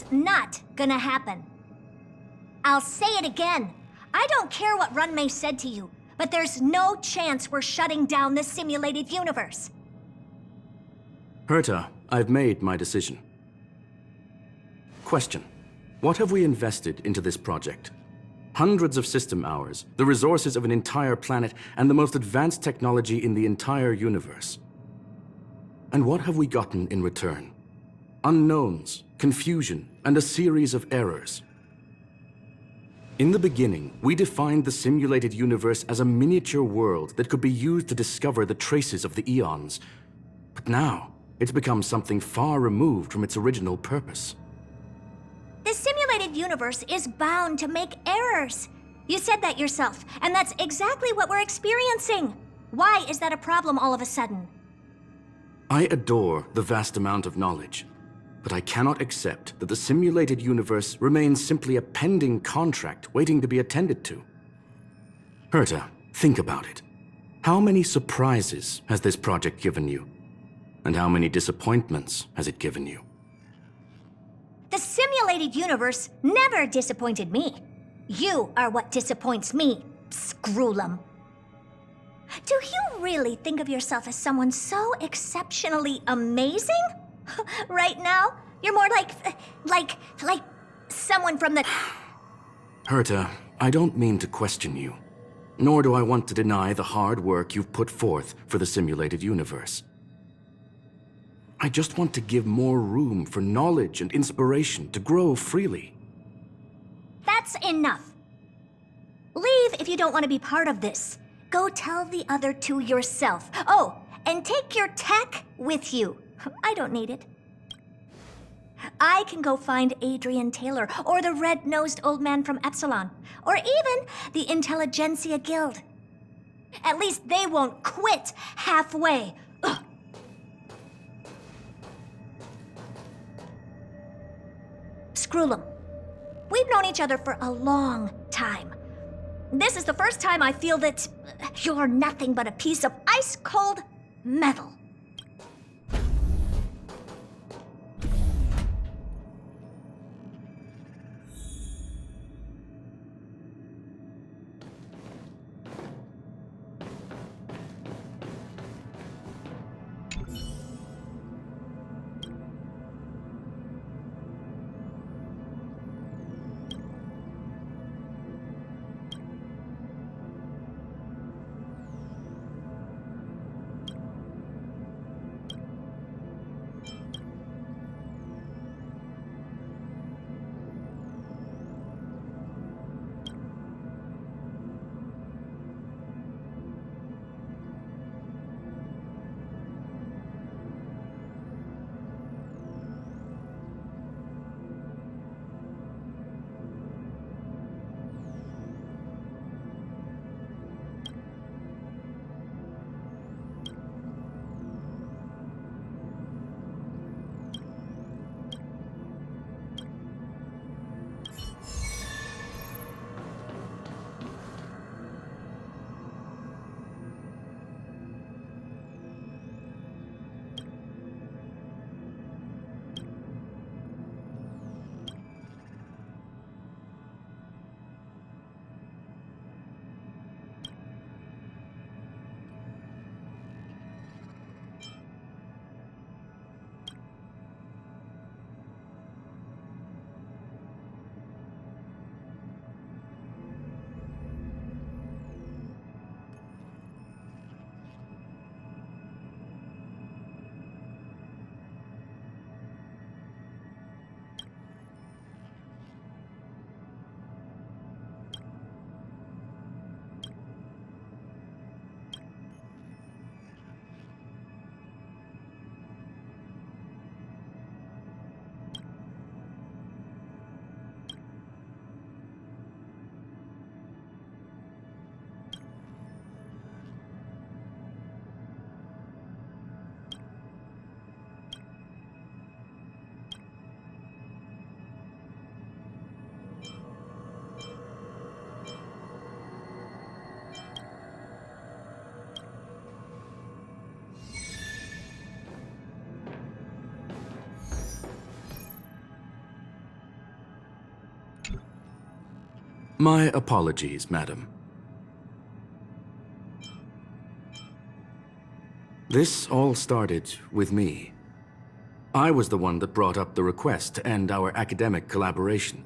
That's not gonna happen. I'll say it again. I don't care what Runmei said to you, but there's no chance we're shutting down the simulated universe. Herta, I've made my decision. Question. What have we invested into this project? Hundreds of system hours, the resources of an entire planet, and the most advanced technology in the entire universe. And what have we gotten in return? Unknowns, confusion, and a series of errors. In the beginning, we defined the simulated universe as a miniature world that could be used to discover the traces of the eons. But now, it's become something far removed from its original purpose. The simulated universe is bound to make errors. You said that yourself, and that's exactly what we're experiencing. Why is that a problem all of a sudden? I adore the vast amount of knowledge, but I cannot accept that the simulated universe remains simply a pending contract waiting to be attended to. Herta, think about it. How many surprises has this project given you? And how many disappointments has it given you? The simulated universe never disappointed me. You are what disappoints me, Scroolum. Do you really think of yourself as someone so exceptionally amazing? Right now, you're more like someone from the... Herta, I don't mean to question you, nor do I want to deny the hard work you've put forth for the simulated universe. I just want to give more room for knowledge and inspiration to grow freely. That's enough. Leave if you don't want to be part of this. Go tell the other two yourself. Oh, and take your tech with you. I don't need it. I can go find Adrian Taylor, or the red-nosed old man from Epsilon, or even the Intelligentsia Guild. At least they won't quit halfway. Ugh. Scroolum, we've known each other for a long time. This is the first time I feel that you're nothing but a piece of ice-cold metal. My apologies, madam. This all started with me. I was the one that brought up the request to end our academic collaboration.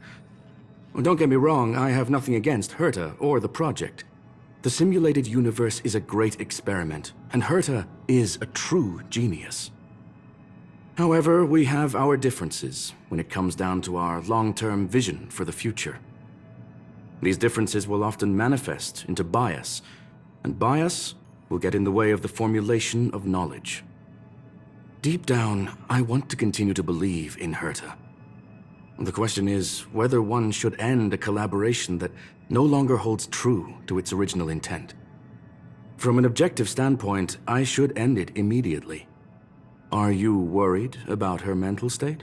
Don't get me wrong, I have nothing against Herta or the project. The simulated universe is a great experiment, and Herta is a true genius. However, we have our differences when it comes down to our long-term vision for the future. These differences will often manifest into bias, and bias will get in the way of the formulation of knowledge. Deep down, I want to continue to believe in Herta. The question is whether one should end a collaboration that no longer holds true to its original intent. From an objective standpoint, I should end it immediately. Are you worried about her mental state?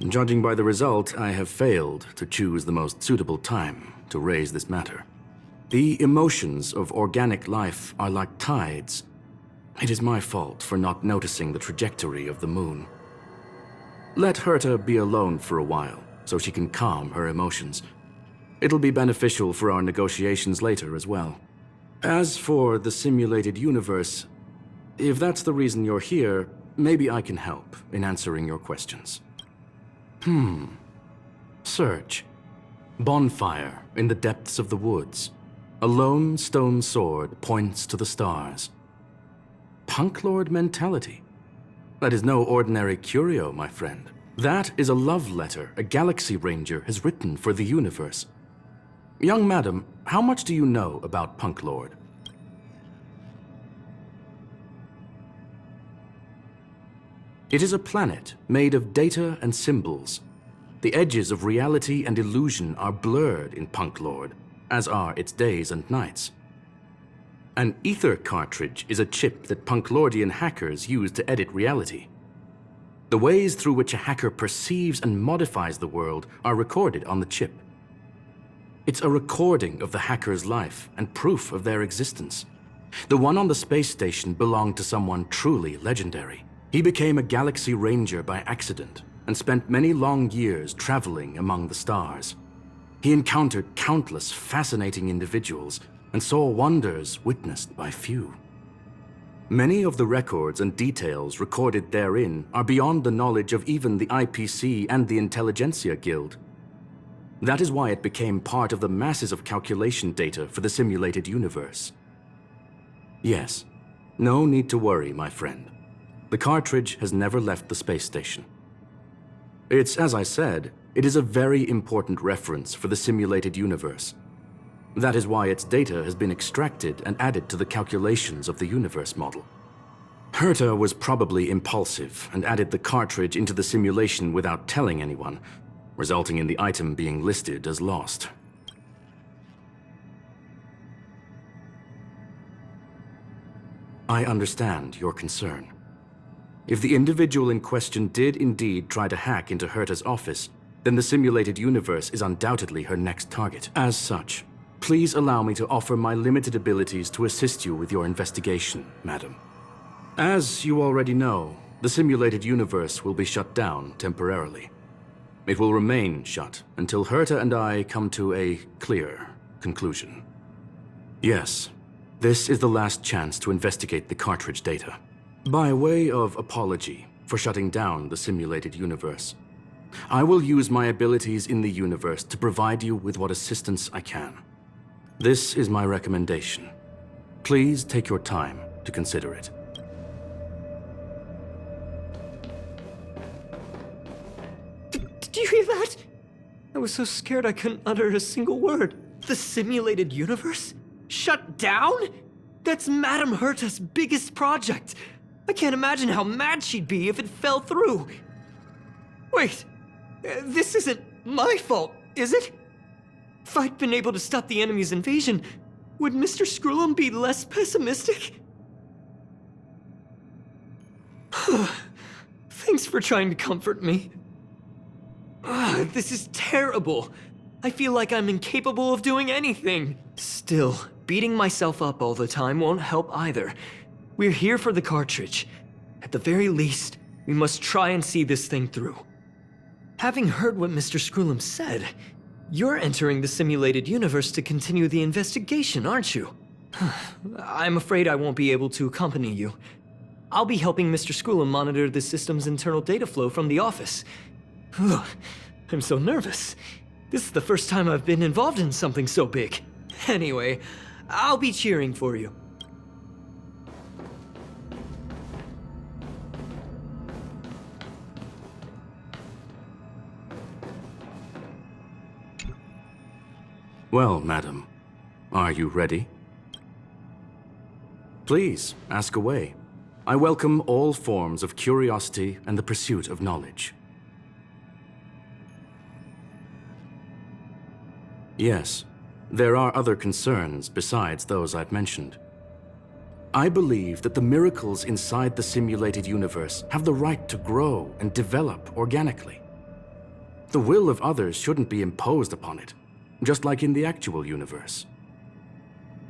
Judging by the result, I have failed to choose the most suitable time to raise this matter. The emotions of organic life are like tides. It is my fault for not noticing the trajectory of the moon. Let Herta be alone for a while, so she can calm her emotions. It'll be beneficial for our negotiations later as well. As for the simulated universe, if that's the reason you're here, maybe I can help in answering your questions. Search. Bonfire in the depths of the woods. A lone stone sword points to the stars. Punk Lord mentality. That is no ordinary curio, my friend. That is a love letter a Galaxy Ranger has written for the universe. Young madam, how much do you know about Punk Lord? It is a planet made of data and symbols. The edges of reality and illusion are blurred in Punk Lord, as are its days and nights. An ether cartridge is a chip that Punklordian hackers use to edit reality. The ways through which a hacker perceives and modifies the world are recorded on the chip. It's a recording of the hacker's life and proof of their existence. The one on the space station belonged to someone truly legendary. He became a Galaxy Ranger by accident and spent many long years traveling among the stars. He encountered countless fascinating individuals and saw wonders witnessed by few. Many of the records and details recorded therein are beyond the knowledge of even the IPC and the Intelligentsia Guild. That is why it became part of the masses of calculation data for the simulated universe. Yes, no need to worry, my friend. The cartridge has never left the space station. It's, as I said, it is a very important reference for the simulated universe. That is why its data has been extracted and added to the calculations of the universe model. Herta was probably impulsive and added the cartridge into the simulation without telling anyone, resulting in the item being listed as lost. I understand your concern. If the individual in question did indeed try to hack into Herta's office, then the simulated universe is undoubtedly her next target. As such, please allow me to offer my limited abilities to assist you with your investigation, madam. As you already know, the simulated universe will be shut down temporarily. It will remain shut until Herta and I come to a clear conclusion. Yes, this is the last chance to investigate the cartridge data. By way of apology for shutting down the simulated universe, I will use my abilities in the universe to provide you with what assistance I can. This is my recommendation. Please take your time to consider it. Did you hear that? I was so scared I couldn't utter a single word. The simulated universe? Shut down? That's Madame Herta's biggest project. I can't imagine how mad she'd be if it fell through. Wait, this isn't my fault, is it? If I'd been able to stop the enemy's invasion, would Mr. Skrullum be less pessimistic? Thanks for trying to comfort me. This is terrible. I feel like I'm incapable of doing anything. Still, beating myself up all the time won't help either. We're here for the cartridge. At the very least, we must try and see this thing through. Having heard what Mr. Scroolum said, you're entering the simulated universe to continue the investigation, aren't you? I'm afraid I won't be able to accompany you. I'll be helping Mr. Scroolum monitor the system's internal data flow from the office. Ugh, I'm so nervous. This is the first time I've been involved in something so big. Anyway, I'll be cheering for you. Well, madam, are you ready? Please, ask away. I welcome all forms of curiosity and the pursuit of knowledge. Yes, there are other concerns besides those I've mentioned. I believe that the miracles inside the simulated universe have the right to grow and develop organically. The will of others shouldn't be imposed upon it, just like in the actual universe.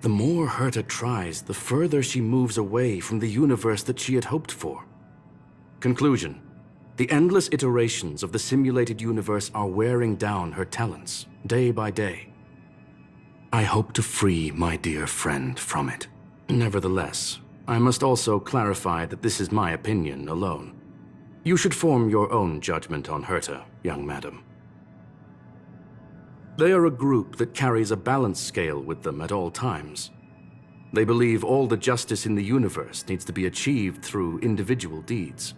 The more Herta tries, the further she moves away from the universe that she had hoped for. Conclusion: the endless iterations of the simulated universe are wearing down her talents, day by day. I hope to free my dear friend from it. Nevertheless, I must also clarify that this is my opinion alone. You should form your own judgment on Herta, young madam. They are a group that carries a balance scale with them at all times. They believe all the justice in the universe needs to be achieved through individual deeds.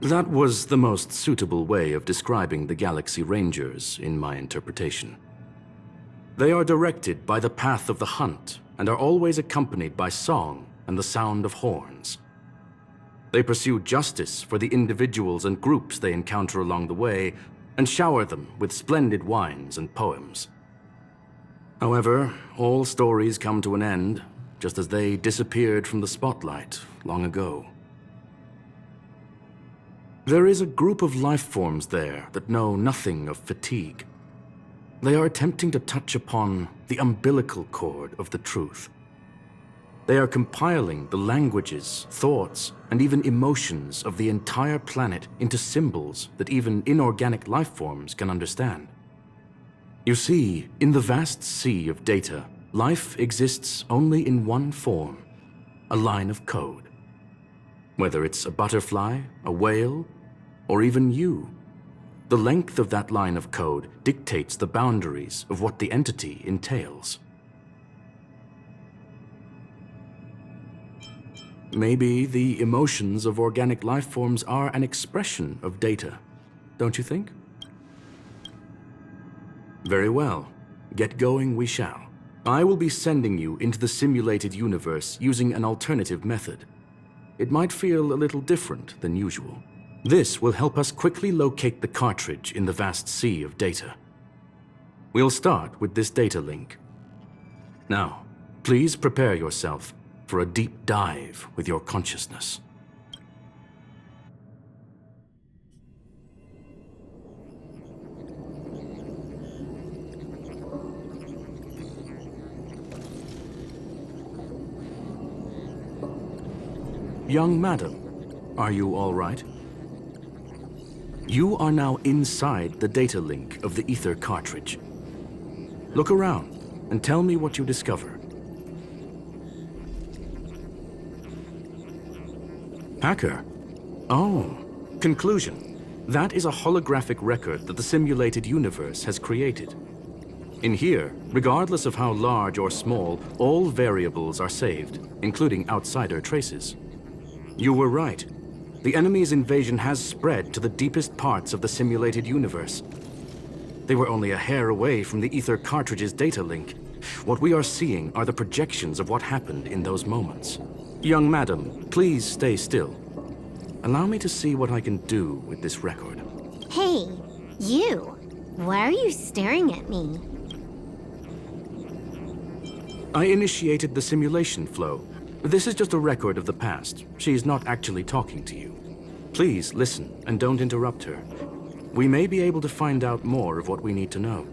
That was the most suitable way of describing the Galaxy Rangers, in my interpretation. They are directed by the path of the hunt and are always accompanied by song and the sound of horns. They pursue justice for the individuals and groups they encounter along the way, and shower them with splendid wines and poems. However, all stories come to an end, just as they disappeared from the spotlight long ago. There is a group of life forms there that know nothing of fatigue. They are attempting to touch upon the umbilical cord of the truth. They are compiling the languages, thoughts, and even emotions of the entire planet into symbols that even inorganic life forms can understand. You see, in the vast sea of data, life exists only in one form: a line of code. Whether it's a butterfly, a whale, or even you, the length of that line of code dictates the boundaries of what the entity entails. Maybe the emotions of organic life forms are an expression of data, don't you think? Very well. Get going we shall. I will be sending you into the simulated universe using an alternative method. It might feel a little different than usual. This will help us quickly locate the cartridge in the vast sea of data. We'll start with this data link. Now, please prepare yourself for a deep dive with your consciousness. Young madam, are you all right? You are now inside the data link of the ether cartridge. Look around and tell me what you discover. Hacker? Oh, conclusion. That is a holographic record that the simulated universe has created. In here, regardless of how large or small, all variables are saved, including outsider traces. You were right. The enemy's invasion has spread to the deepest parts of the simulated universe. They were only a hair away from the ether cartridge's data link. What we are seeing are the projections of what happened in those moments. Young madam, please stay still. Allow me to see what I can do with this record. Hey, you! Why are you staring at me? I initiated the simulation flow. This is just a record of the past. She's not actually talking to you. Please listen and don't interrupt her. We may be able to find out more of what we need to know.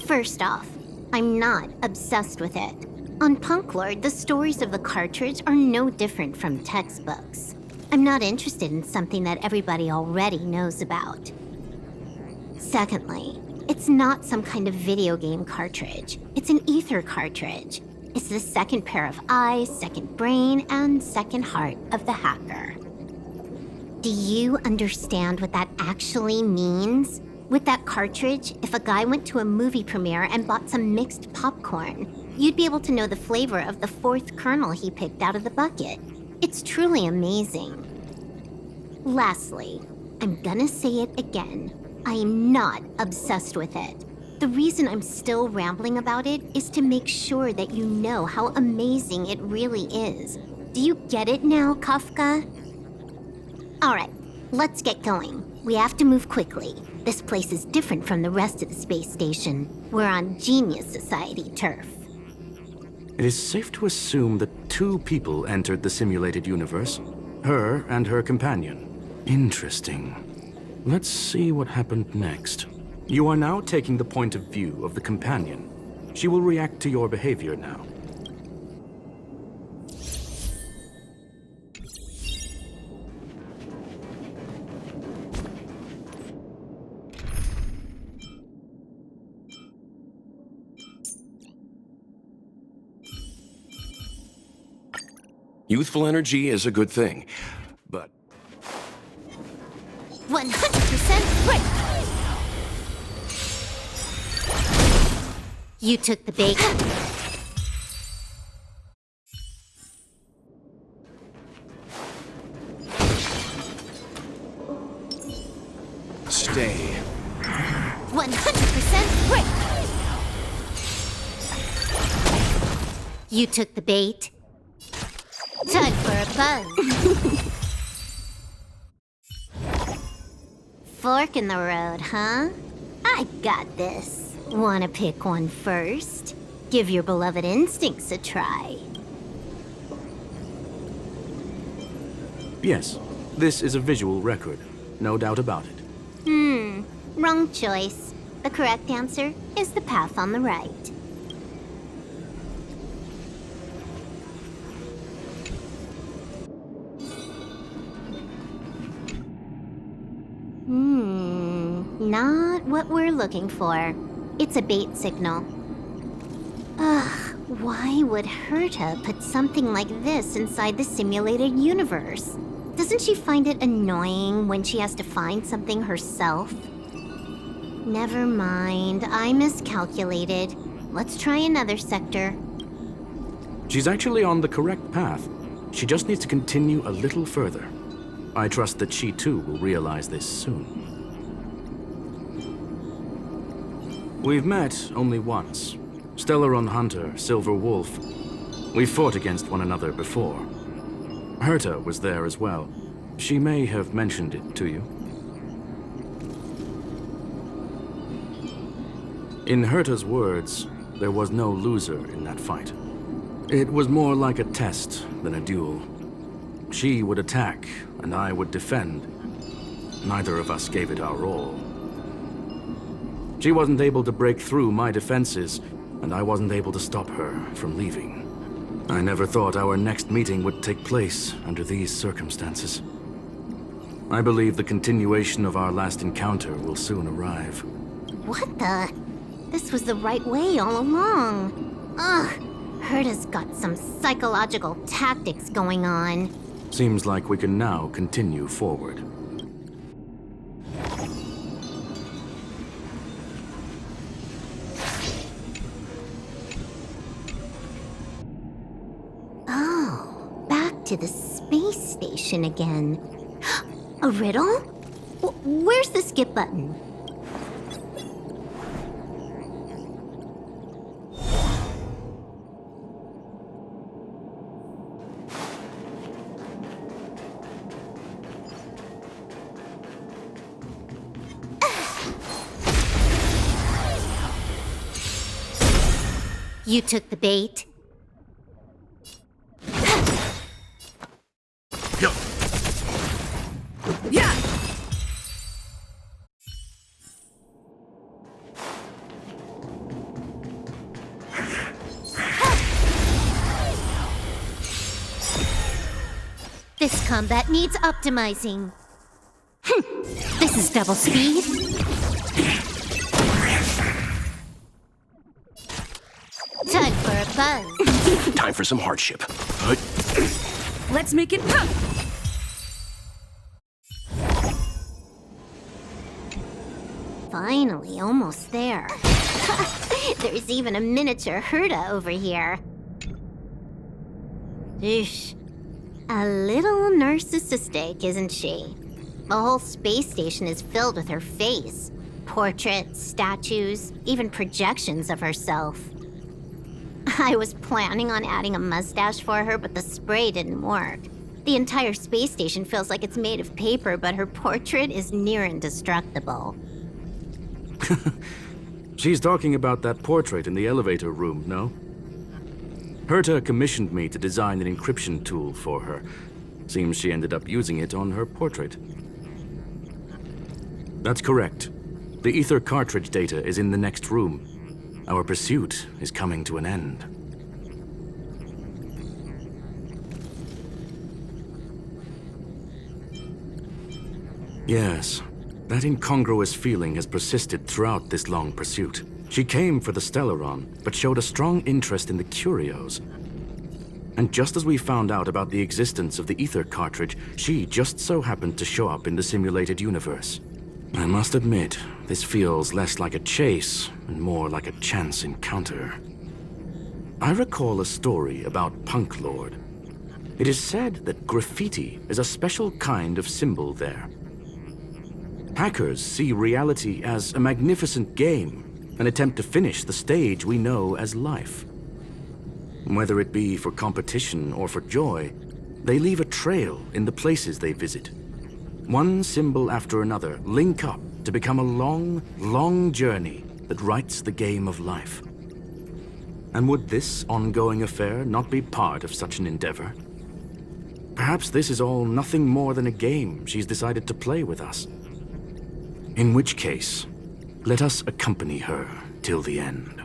First off, I'm not obsessed with it. On Punklord, the stories of the cartridge are no different from textbooks. I'm not interested in something that everybody already knows about. Secondly, it's not some kind of video game cartridge. It's an ether cartridge. It's the second pair of eyes, second brain, and second heart of the hacker. Do you understand what that actually means? With that cartridge, if a guy went to a movie premiere and bought some mixed popcorn, you'd be able to know the flavor of the fourth kernel he picked out of the bucket. It's truly amazing. Lastly, I'm gonna say it again. I am not obsessed with it. The reason I'm still rambling about it is to make sure that you know how amazing it really is. Do you get it now, Kafka? All right, let's get going. We have to move quickly. This place is different from the rest of the space station. We're on Genius Society turf. It is safe to assume that 2 people entered the simulated universe. Her and her companion. Interesting. Let's see what happened next. You are now taking the point of view of the companion. She will react to your behavior now. Youthful energy is a good thing, but 100% right! You took the bait. stay. 100% right! You took the bait. Time for a buzz. Fork in the road, huh? I got this. Wanna pick one first? Give your beloved instincts a try. Yes, this is a visual record. No doubt about it. Wrong choice. The correct answer is the path on the right. Not what we're looking for. It's a bait signal. Ugh, why would Herta put something like this inside the simulated universe? Doesn't she find it annoying when she has to find something herself? Never mind, I miscalculated. Let's try another sector. She's actually on the correct path. She just needs to continue a little further. I trust that she too will realize this soon. We've met only once. Stellaron Hunter, Silver Wolf. We fought against one another before. Herta was there as well. She may have mentioned it to you. In Herta's words, there was no loser in that fight. It was more like a test than a duel. She would attack, and I would defend. Neither of us gave it our all. She wasn't able to break through my defenses, and I wasn't able to stop her from leaving. I never thought our next meeting would take place under these circumstances. I believe the continuation of our last encounter will soon arrive. What the? This was the right way all along. Ugh, Herta's got some psychological tactics going on. Seems like we can now continue forward. Oh, back to the space station again. A riddle? Where's the skip button? You took the bait. Yeah! This combat needs optimizing. This is double speed. Time for a buzz. Time for some hardship. Let's make it pop! Finally, almost there. There's even a miniature Herta over here. Eesh. A little narcissistic, isn't she? The whole space station is filled with her face. Portraits, statues, even projections of herself. I was planning on adding a mustache for her, but the spray didn't work. The entire space station feels like it's made of paper, but her portrait is near indestructible. She's talking about that portrait in the elevator room, no? Herta commissioned me to design an encryption tool for her. Seems she ended up using it on her portrait. That's correct. The ether cartridge data is in the next room. Our pursuit is coming to an end. Yes, that incongruous feeling has persisted throughout this long pursuit. She came for the Stellaron, but showed a strong interest in the curios. And just as we found out about the existence of the ether cartridge, she just so happened to show up in the simulated universe. I must admit, this feels less like a chase and more like a chance encounter. I recall a story about Punk Lord. It is said that graffiti is a special kind of symbol there. Hackers see reality as a magnificent game and attempt to finish the stage we know as life. Whether it be for competition or for joy, they leave a trail in the places they visit. One symbol after another link up to become a long, long journey that writes the game of life. And would this ongoing affair not be part of such an endeavor? Perhaps this is all nothing more than a game she's decided to play with us. In which case, let us accompany her till the end.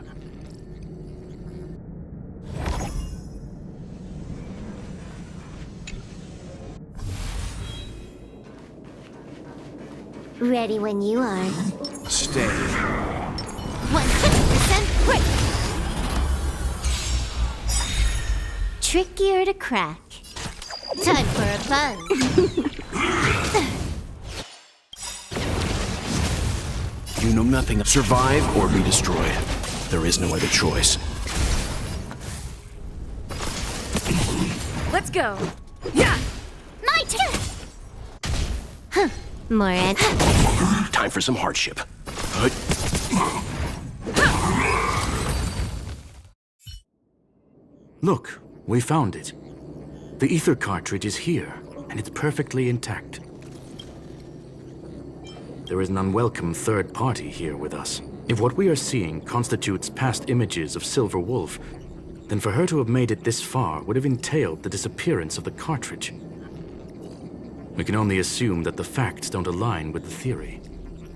Ready when you are. Stay. 100% quick! Trickier to crack. Time for a buzz. You know nothing of survive or be destroyed. There is no other choice. Let's go! Yeah! My turn! Huh. More ed. Time for some hardship. Look, we found it. The ether cartridge is here, and it's perfectly intact. There is an unwelcome third party here with us. If what we are seeing constitutes past images of Silver Wolf, then for her to have made it this far would have entailed the disappearance of the cartridge. We can only assume that the facts don't align with the theory.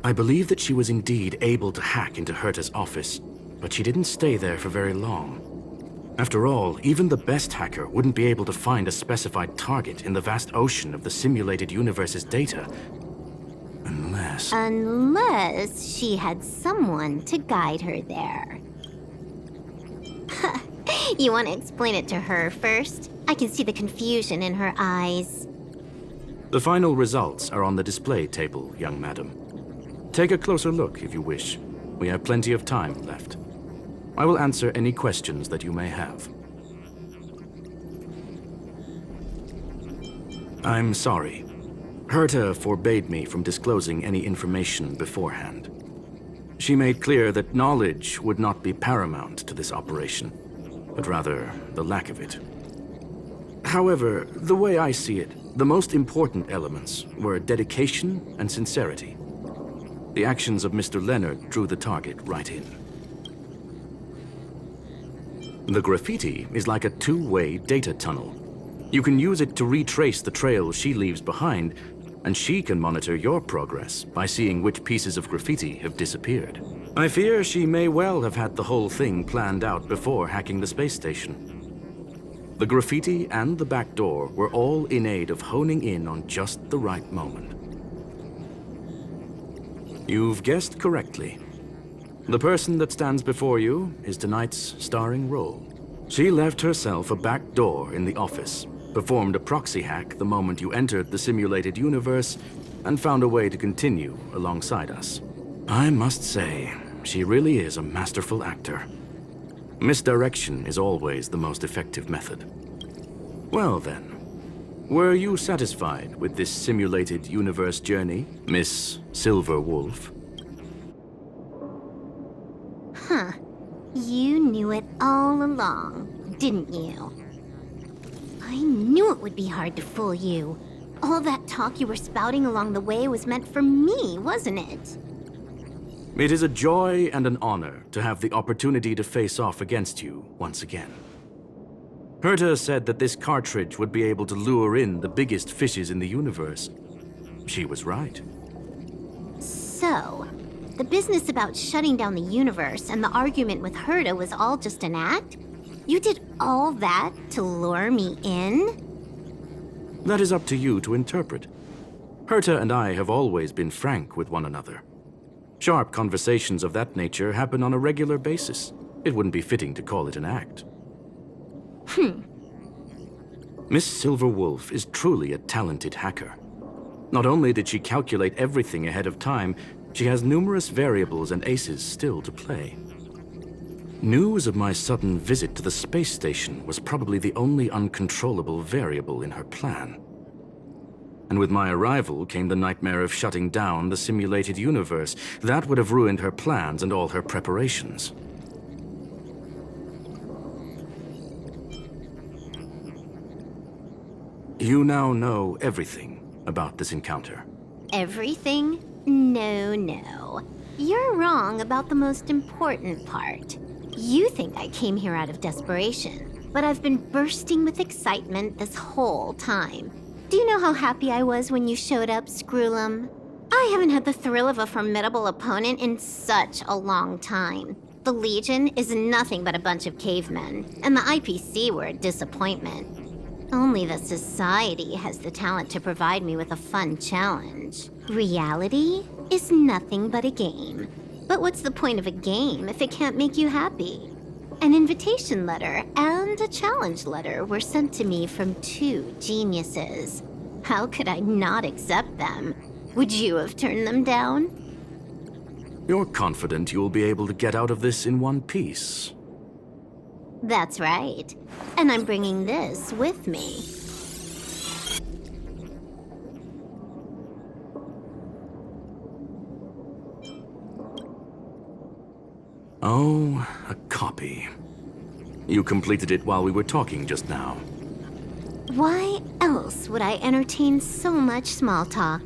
I believe that she was indeed able to hack into Herta's office, but she didn't stay there for very long. After all, even the best hacker wouldn't be able to find a specified target in the vast ocean of the simulated universe's data. Unless she had someone to guide her there. You want to explain it to her first? I can see the confusion in her eyes. The final results are on the display table, young madam. Take a closer look if you wish. We have plenty of time left. I will answer any questions that you may have. I'm sorry. Herta forbade me from disclosing any information beforehand. She made clear that knowledge would not be paramount to this operation, but rather the lack of it. However, the way I see it, the most important elements were dedication and sincerity. The actions of Mr. Leonard drew the target right in. The graffiti is like a two-way data tunnel. You can use it to retrace the trail she leaves behind, and she can monitor your progress by seeing which pieces of graffiti have disappeared. I fear she may well have had the whole thing planned out before hacking the space station. The graffiti and the back door were all in aid of honing in on just the right moment. You've guessed correctly. The person that stands before you is tonight's starring role. She left herself a back door in the office, performed a proxy hack the moment you entered the simulated universe, and found a way to continue alongside us. I must say, she really is a masterful actor. Misdirection is always the most effective method. Well then, were you satisfied with this simulated universe journey, Miss Silver Wolf? Huh. You knew it all along, didn't you? I knew it would be hard to fool you. All that talk you were spouting along the way was meant for me, wasn't it? It is a joy and an honor to have the opportunity to face off against you once again. Herta said that this cartridge would be able to lure in the biggest fishes in the universe. She was right. So, the business about shutting down the universe and the argument with Herta was all just an act? You did all that to lure me in? That is up to you to interpret. Herta and I have always been frank with one another. Sharp conversations of that nature happen on a regular basis. It wouldn't be fitting to call it an act. Miss Silver Wolf is truly a talented hacker. Not only did she calculate everything ahead of time, she has numerous variables and aces still to play. News of my sudden visit to the space station was probably the only uncontrollable variable in her plan. And with my arrival came the nightmare of shutting down the simulated universe. That would have ruined her plans and all her preparations. You now know everything about this encounter. Everything? No. You're wrong about the most important part. You think I came here out of desperation, but I've been bursting with excitement this whole time. Do you know how happy I was when you showed up, Screwlum? I haven't had the thrill of a formidable opponent in such a long time. The Legion is nothing but a bunch of cavemen, and the IPC were a disappointment. Only the Society has the talent to provide me with a fun challenge. Reality is nothing but a game. But what's the point of a game if it can't make you happy? An invitation letter and a challenge letter were sent to me from two geniuses. How could I not accept them? Would you have turned them down? You're confident you'll be able to get out of this in one piece. That's right. And I'm bringing this with me. Oh, a copy. You completed it while we were talking just now. Why else would I entertain so much small talk?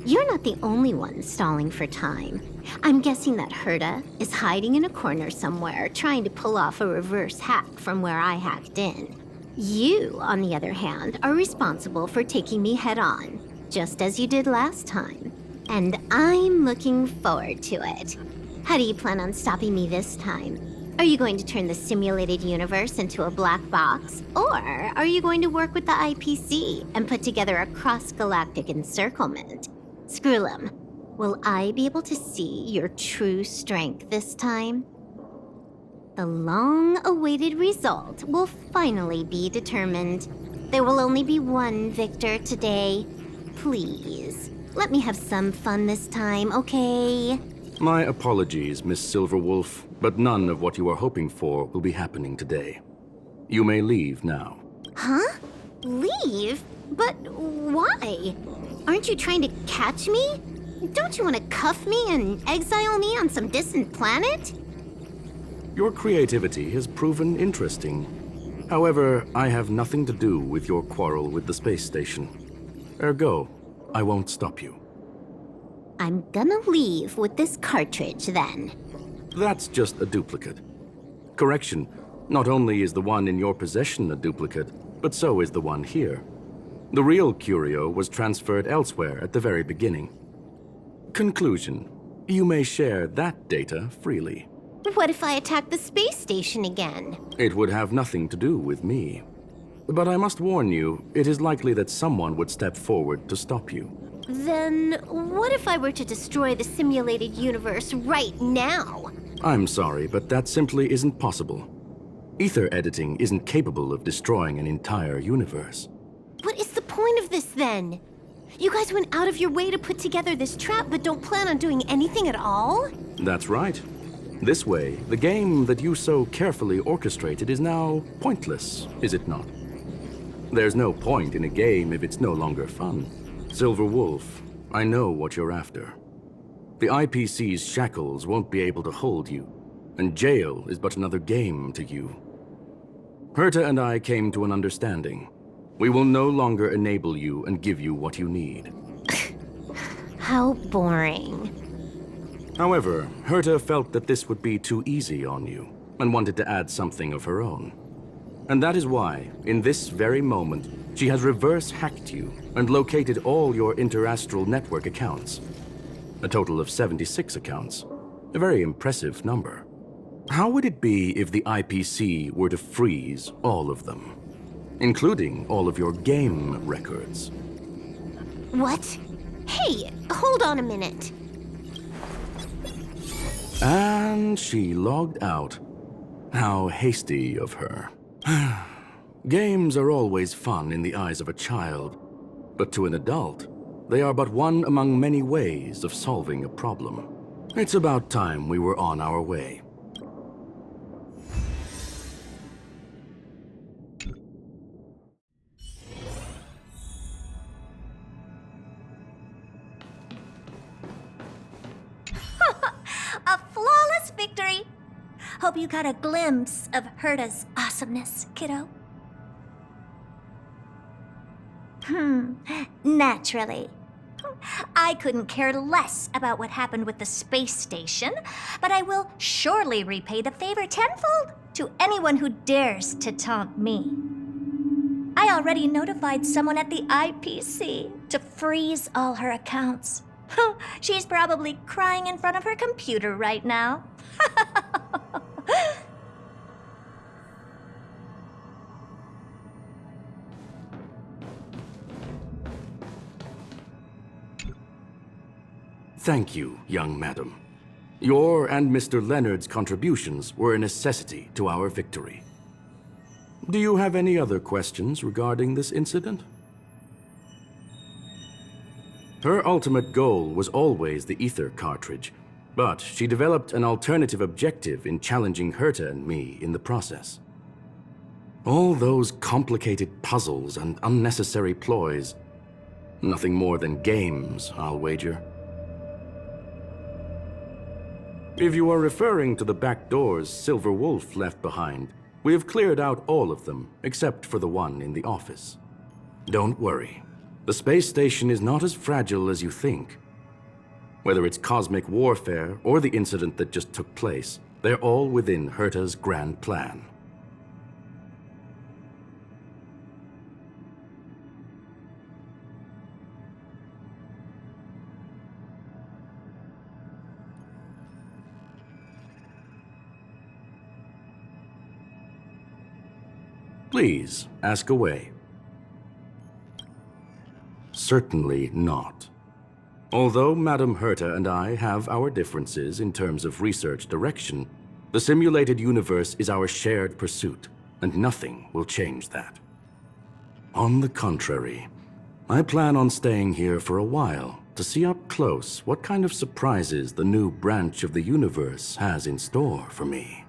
You're not the only one stalling for time. I'm guessing that Herta is hiding in a corner somewhere, trying to pull off a reverse hack from where I hacked in. You, on the other hand, are responsible for taking me head-on, just as you did last time. And I'm looking forward to it. How do you plan on stopping me this time? Are you going to turn the simulated universe into a black box? Or are you going to work with the IPC and put together a cross-galactic encirclement? Screwlum, will I be able to see your true strength this time? The long-awaited result will finally be determined. There will only be one victor today. Please, let me have some fun this time, okay? My apologies, Miss Silverwolf, but none of what you are hoping for will be happening today. You may leave now. Huh? Leave? But why? Aren't you trying to catch me? Don't you want to cuff me and exile me on some distant planet? Your creativity has proven interesting. However, I have nothing to do with your quarrel with the space station. Ergo, I won't stop you. I'm gonna leave with this cartridge then. That's just a duplicate. Correction, not only is the one in your possession a duplicate, but so is the one here. The real curio was transferred elsewhere at the very beginning. Conclusion, you may share that data freely. What if I attack the space station again? It would have nothing to do with me. But I must warn you, it is likely that someone would step forward to stop you. Then what if I were to destroy the simulated universe right now? I'm sorry, but that simply isn't possible. Ether editing isn't capable of destroying an entire universe. What is the point of this then? You guys went out of your way to put together this trap but don't plan on doing anything at all? That's right. This way, the game that you so carefully orchestrated is now pointless, is it not? There's no point in a game if it's no longer fun. Silver Wolf, I know what you're after. The IPC's shackles won't be able to hold you, and jail is but another game to you. Herta and I came to an understanding. We will no longer enable you and give you what you need. How boring. However, Herta felt that this would be too easy on you, and wanted to add something of her own. And that is why, in this very moment, she has reverse-hacked you and located all your interastral network accounts. A total of 76 accounts. A very impressive number. How would it be if the IPC were to freeze all of them? Including all of your game records. What? Hey, hold on a minute. And she logged out. How hasty of her. Games are always fun in the eyes of a child, but to an adult, they are but one among many ways of solving a problem. It's about time we were on our way. A flawless victory! Hope you got a glimpse of Herta's awesomeness, kiddo. Naturally. I couldn't care less about what happened with the space station, but I will surely repay the favor tenfold to anyone who dares to taunt me. I already notified someone at the IPC to freeze all her accounts. She's probably crying in front of her computer right now. Thank you, young madam. Your and Mr. Leonard's contributions were a necessity to our victory. Do you have any other questions regarding this incident? Her ultimate goal was always the ether cartridge, but she developed an alternative objective in challenging Herta and me in the process. All those complicated puzzles and unnecessary ploys. Nothing more than games, I'll wager. If you are referring to the back doors Silver Wolf left behind, we have cleared out all of them, except for the one in the office. Don't worry. The space station is not as fragile as you think. Whether it's cosmic warfare or the incident that just took place, they're all within Herta's grand plan. Please, ask away. Certainly not. Although Madame Herta and I have our differences in terms of research direction, the simulated universe is our shared pursuit, and nothing will change that. On the contrary, I plan on staying here for a while to see up close what kind of surprises the new branch of the universe has in store for me.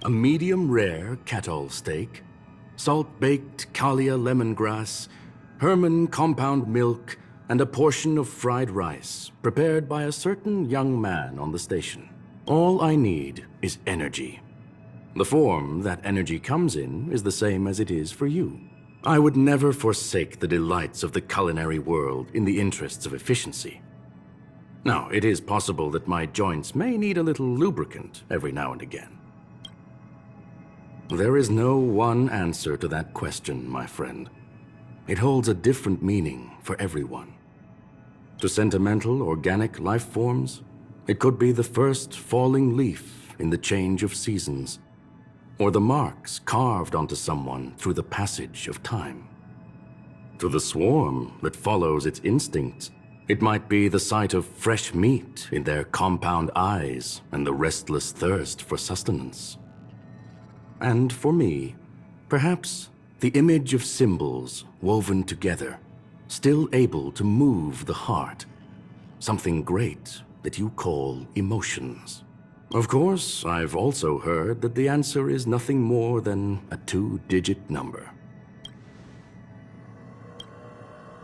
A medium-rare Catol steak, salt-baked Kalia lemongrass, Herman compound milk, and a portion of fried rice, prepared by a certain young man on the station. All I need is energy. The form that energy comes in is the same as it is for you. I would never forsake the delights of the culinary world in the interests of efficiency. Now, it is possible that my joints may need a little lubricant every now and again. There is no one answer to that question, my friend. It holds a different meaning for everyone. To sentimental, organic life forms, it could be the first falling leaf in the change of seasons, or the marks carved onto someone through the passage of time. To the swarm that follows its instincts, it might be the sight of fresh meat in their compound eyes and the restless thirst for sustenance. And for me, perhaps the image of symbols woven together, still able to move the heart, something great that you call emotions. Of course, I've also heard that the answer is nothing more than a 2-digit number.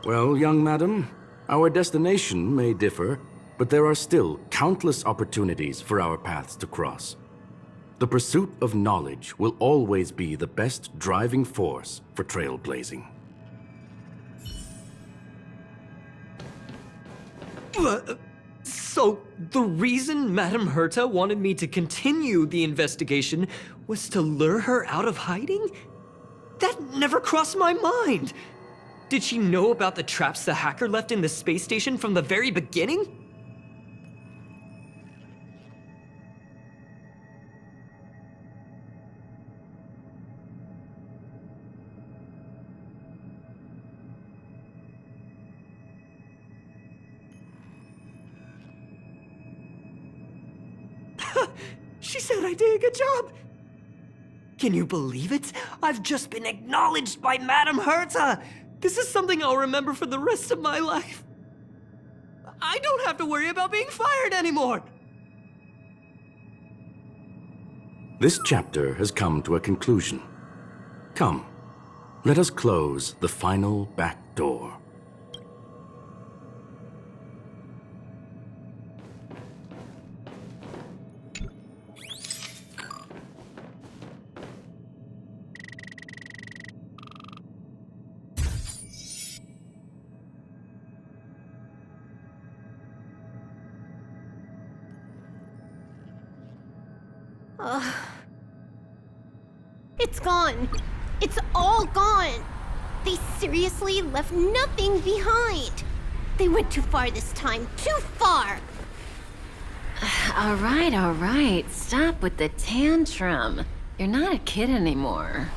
Well, young madam, our destination may differ, but there are still countless opportunities for our paths to cross. The pursuit of knowledge will always be the best driving force for trailblazing. So, the reason Madame Herta wanted me to continue the investigation was to lure her out of hiding? That never crossed my mind! Did she know about the traps the hacker left in the space station from the very beginning? She said I did a good job! Can you believe it? I've just been acknowledged by Madame Herta! This is something I'll remember for the rest of my life. I don't have to worry about being fired anymore! This chapter has come to a conclusion. Come, let us close the final back door. It's gone. It's all gone. They seriously left nothing behind. They went too far this time. Too far. All right. Stop with the tantrum. You're not a kid anymore.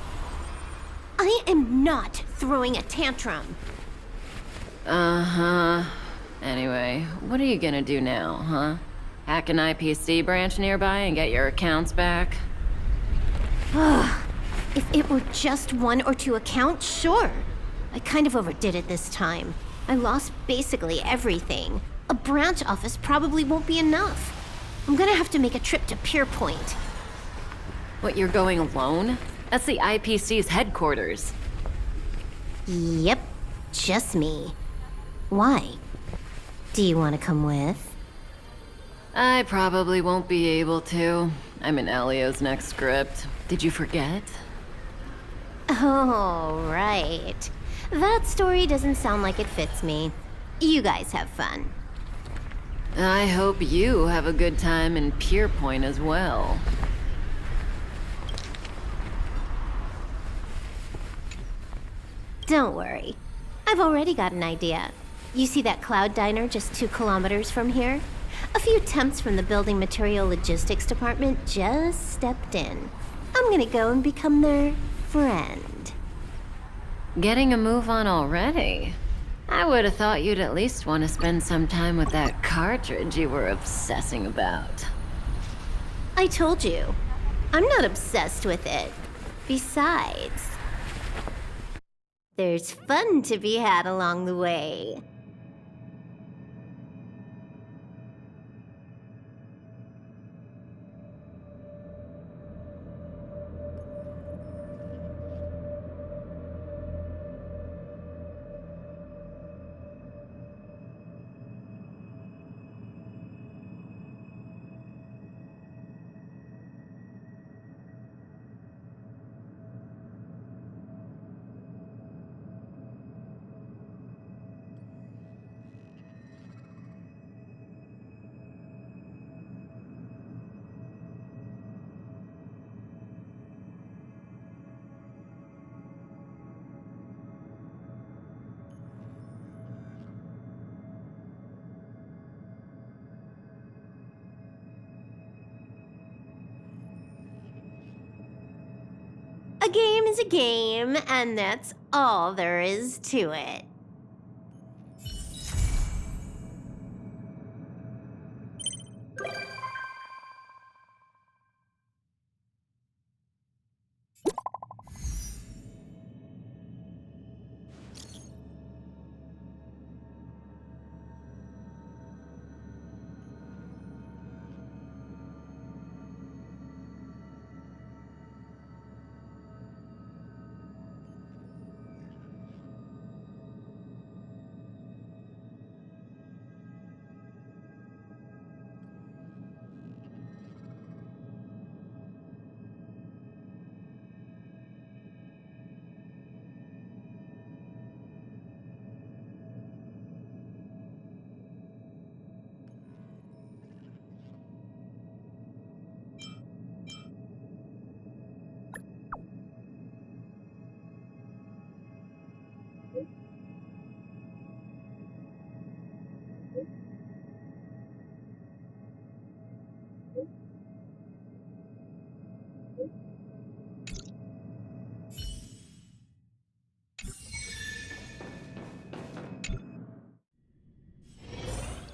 I am not throwing a tantrum. Uh-huh. Anyway, what are you gonna do now, huh? Hack an IPC branch nearby and get your accounts back? If it were just 1 or 2 accounts, sure. I kind of overdid it this time. I lost basically everything. A branch office probably won't be enough. I'm gonna have to make a trip to Pierpoint. What, you're going alone? That's the IPC's headquarters. Yep, just me. Why? Do you want to come with? I probably won't be able to. I'm in Elio's next script. Did you forget? Oh, right. That story doesn't sound like it fits me. You guys have fun. I hope you have a good time in Pierpoint as well. Don't worry. I've already got an idea. You see that cloud diner just 2 kilometers from here? A few temps from the building material logistics department just stepped in. I'm gonna go and become their friend. Getting a move on already? I would have thought you'd at least want to spend some time with that cartridge you were obsessing about. I told you, I'm not obsessed with it. Besides, there's fun to be had along the way. game is a game, and that's all there is to it.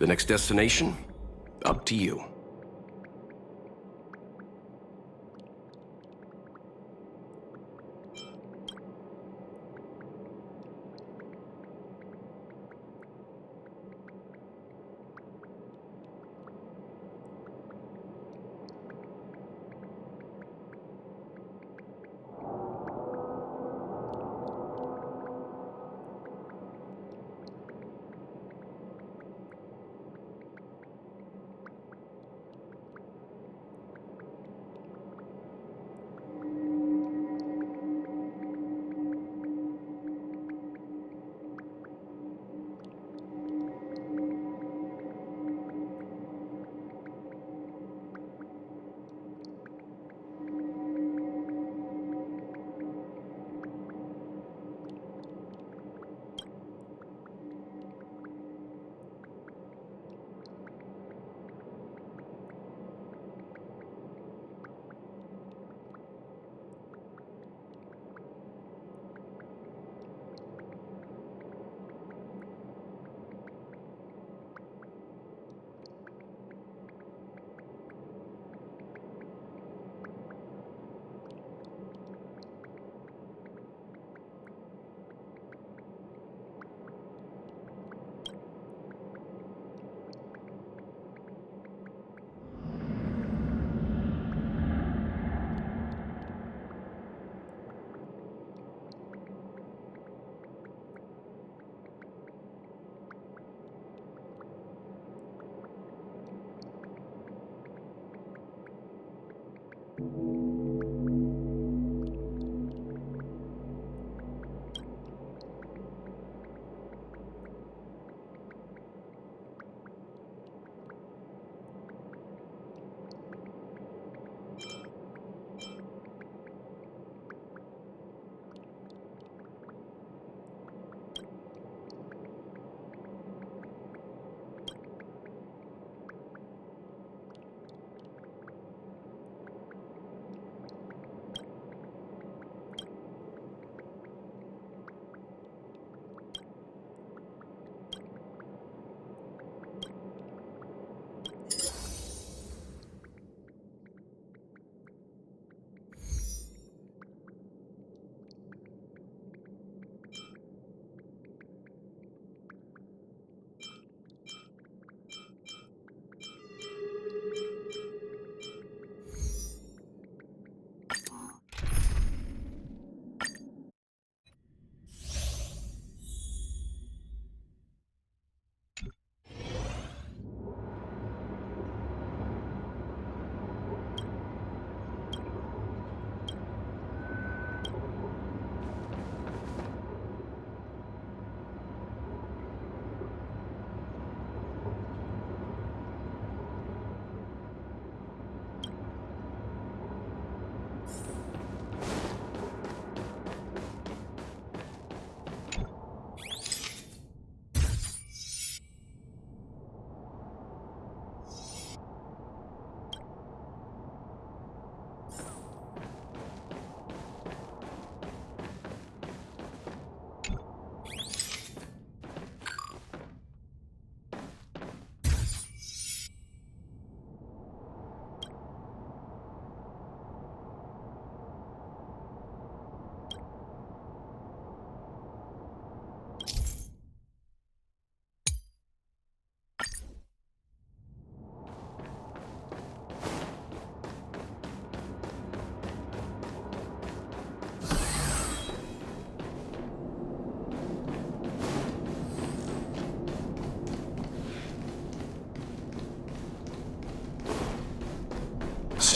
The next destination? Up to you.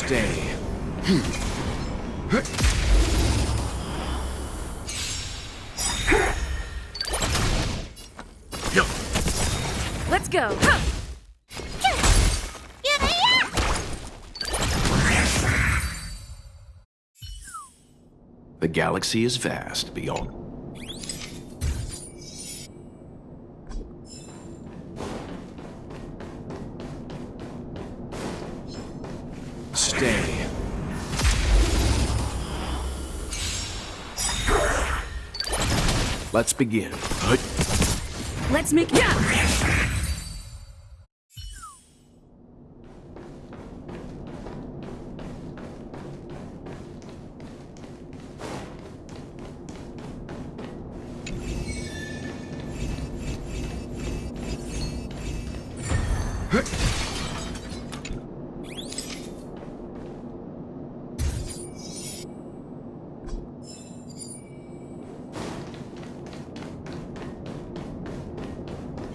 Stay. Let's go. The galaxy is vast beyond. Stay. Let's begin. Let's make yeah.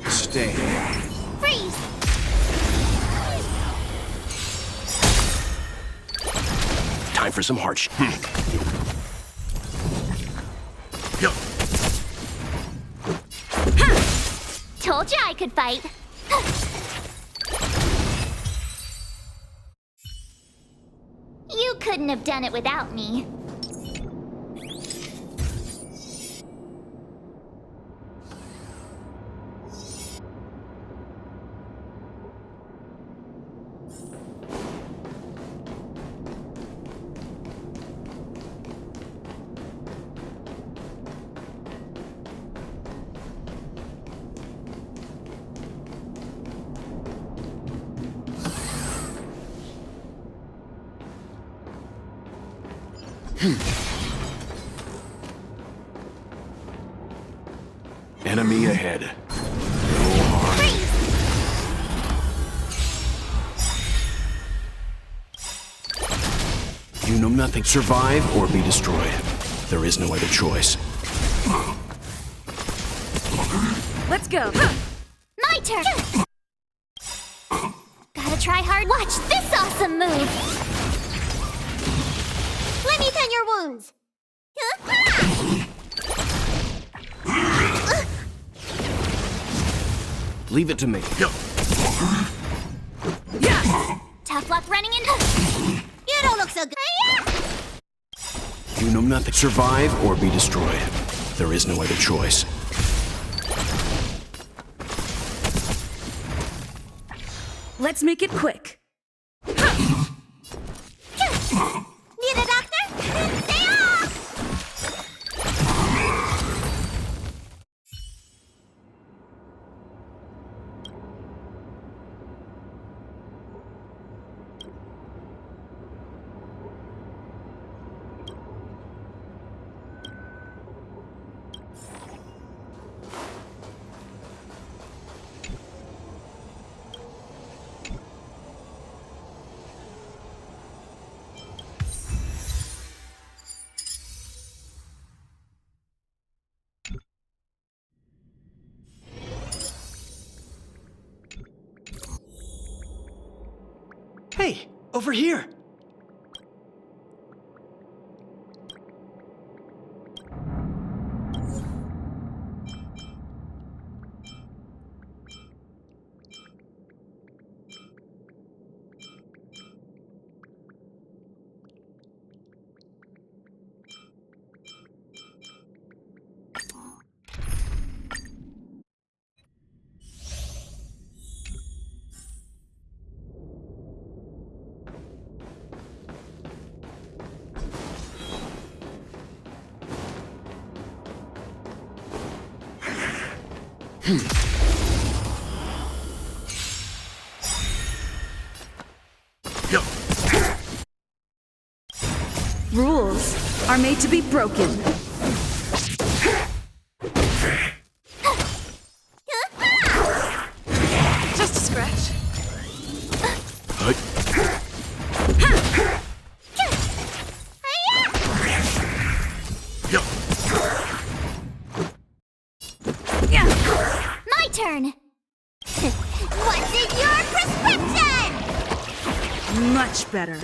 Stay. Freeze! Time for some hardship. Told you I could fight. You couldn't have done it without me. Enemy ahead. No harm. You know nothing. Survive or be destroyed. There is no other choice. Let's go. My turn! Gotta try hard. Watch this awesome move! Let me tend your wounds. Leave it to me. Tough luck running into. You don't look so good. You know nothing. Survive or be destroyed. There is no other choice. Let's make it quick. Need a doctor? Stay off! Hey, over here! Rules are made to be broken. Just a scratch. My turn! What's in your prescription? Much better.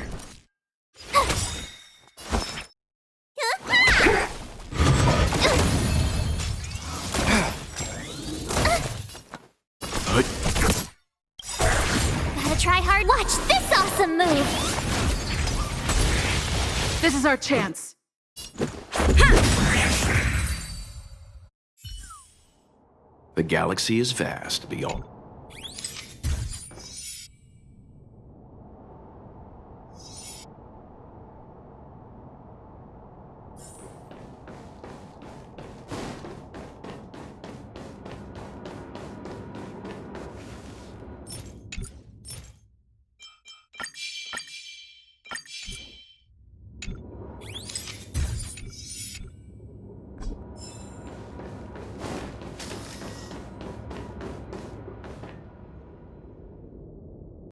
Watch this awesome move! This is our chance. The galaxy is vast beyond.